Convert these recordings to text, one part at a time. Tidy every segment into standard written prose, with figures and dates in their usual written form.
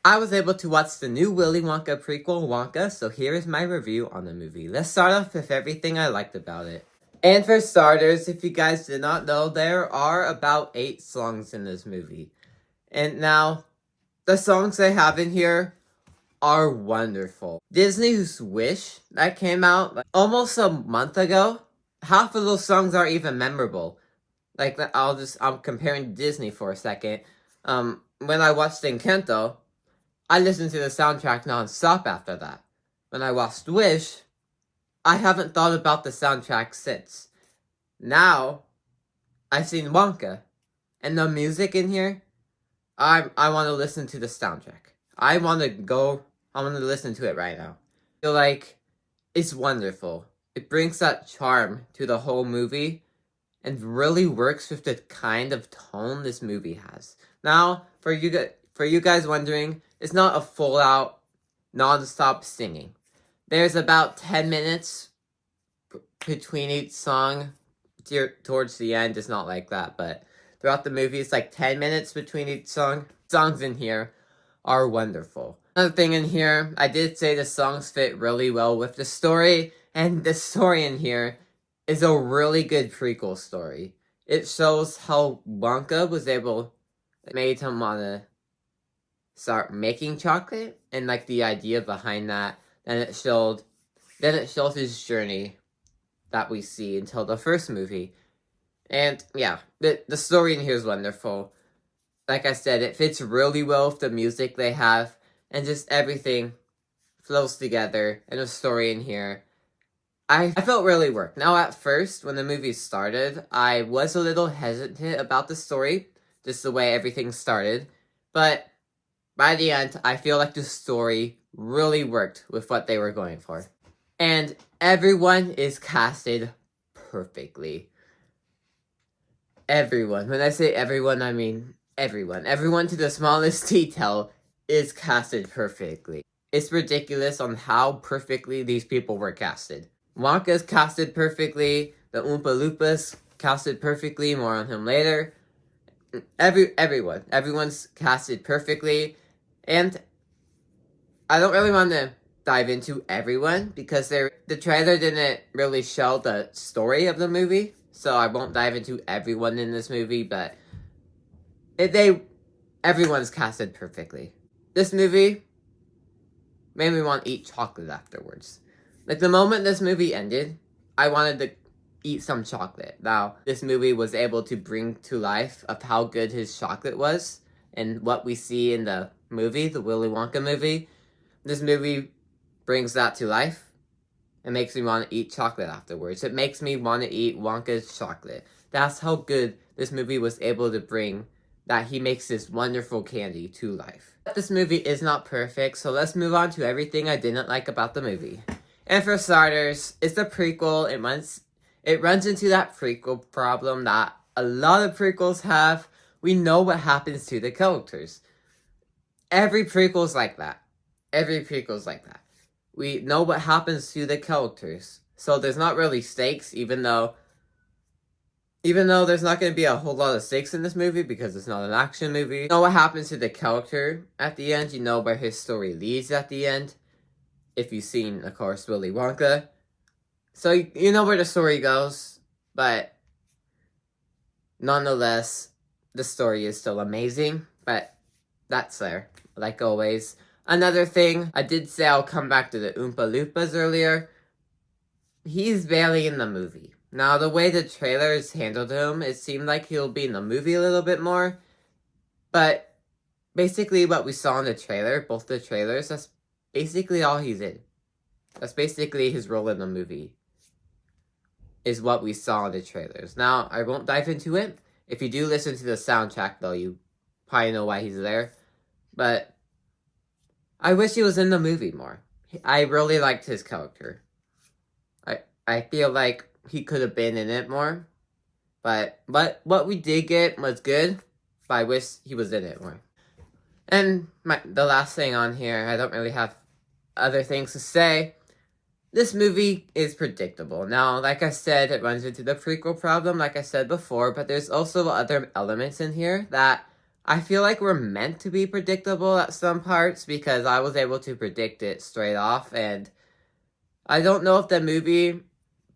I was able to watch the new Willy Wonka prequel, Wonka, so here is my review on the movie. Let's start off with everything I liked about it. And for starters, if you guys did not know, there are about 8 songs in this movie. And now, the songs they have in here are wonderful. Disney's Wish, that came out like almost a month ago. Half of those songs aren't even memorable. Like, I'm comparing Disney for a second. When I watched Encanto, I listened to the soundtrack non-stop after that. When I watched Wish, I haven't thought about the soundtrack since. Now, I've seen Wonka, and the music in here, I want to listen to the soundtrack. I want to listen to it right now. I feel like it's wonderful. It brings that charm to the whole movie, and really works with the kind of tone this movie has. Now, for you guys wondering, it's not a full-out, non-stop singing. There's about 10 minutes between each song. Towards the end, it's not like that, but throughout the movie, it's like 10 minutes between each song. Songs in here are wonderful. Another thing in here, I did say the songs fit really well with the story, and the story in here is a really good prequel story. It shows how Wonka made him want to start making chocolate, and like the idea behind that. And it showed his journey that we see until the first movie. And yeah, the story in here is wonderful. Like I said, it fits really well with the music they have, and just everything flows together, and the story in here, I felt really worked. Now at first, when the movie started, I was a little hesitant about the story, just the way everything started, but by the end, I feel like the story really worked with what they were going for. And everyone is casted perfectly. Everyone. When I say everyone, I mean everyone. Everyone to the smallest detail is casted perfectly. It's ridiculous on how perfectly these people were casted. Wonka's casted perfectly. The Oompa Loompas casted perfectly. More on him later. Everyone's casted perfectly. And I don't really want to dive into everyone, because the trailer didn't really show the story of the movie, so I won't dive into everyone in this movie, but everyone's casted perfectly. This movie made me want to eat chocolate afterwards. Like, the moment this movie ended, I wanted to eat some chocolate. Now, this movie was able to bring to life of how good his chocolate was, and what we see in the movie, the Willy Wonka movie. This movie brings that to life. It makes me want to eat chocolate afterwards. It makes me want to eat Wonka's chocolate. That's how good this movie was able to bring, that he makes this wonderful candy to life. This movie is not perfect, so let's move on to everything I didn't like about the movie. And for starters, it's a prequel. It runs into that prequel problem that a lot of prequels have. We know what happens to the characters. Every prequel's like that. We know what happens to the characters. So there's not really stakes, even though there's not going to be a whole lot of stakes in this movie, because it's not an action movie. You know what happens to the character at the end. You know where his story leads at the end. If you've seen, of course, Willy Wonka. So you know where the story goes. But nonetheless, the story is still amazing. But that's there, like always. Another thing, I did say I'll come back to the Oompa Loompas earlier. He's barely in the movie. Now, the way the trailers handled him, it seemed like he'll be in the movie a little bit more. But basically what we saw in the trailer, both the trailers, that's basically all he's in. That's basically his role in the movie, is what we saw in the trailers. Now, I won't dive into it. If you do listen to the soundtrack, though, you probably know why he's there. But I wish he was in the movie more. I really liked his character. I feel like he could have been in it more. But what we did get was good, but I wish he was in it more. And the last thing on here, I don't really have other things to say. This movie is predictable. Now, like I said, it runs into the prequel problem, like I said before, but there's also other elements in here that I feel like we're meant to be predictable at some parts because I was able to predict it straight off, and I don't know if the movie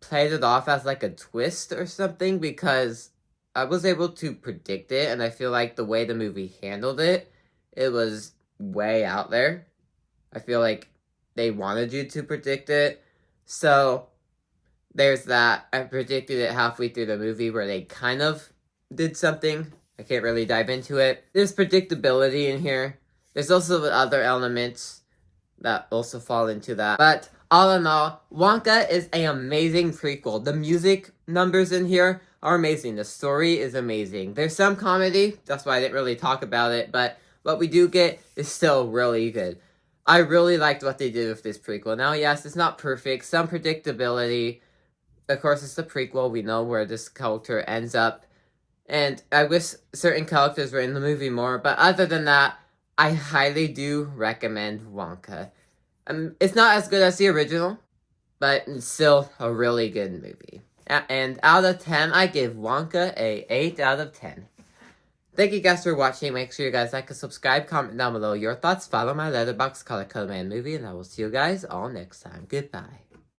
played it off as like a twist or something because I was able to predict it, and I feel like the way the movie handled it, it was way out there. I feel like they wanted you to predict it. So there's that. I predicted it halfway through the movie where they kind of did something. I can't really dive into it. There's predictability in here. There's also other elements that also fall into that. But all in all, Wonka is an amazing prequel. The music numbers in here are amazing. The story is amazing. There's some comedy, that's why I didn't really talk about it, but what we do get is still really good. I really liked what they did with this prequel. Now, yes, it's not perfect. Some predictability. Of course, it's the prequel. We know where this character ends up. And I wish certain characters were in the movie more. But other than that, I highly do recommend Wonka. It's not as good as the original, but it's still a really good movie. And out of 10, I give Wonka a 8 out of 10. Thank you guys for watching. Make sure you guys like and subscribe. Comment down below your thoughts. Follow my Letterboxd Calah Lane movie. And I will see you guys all next time. Goodbye.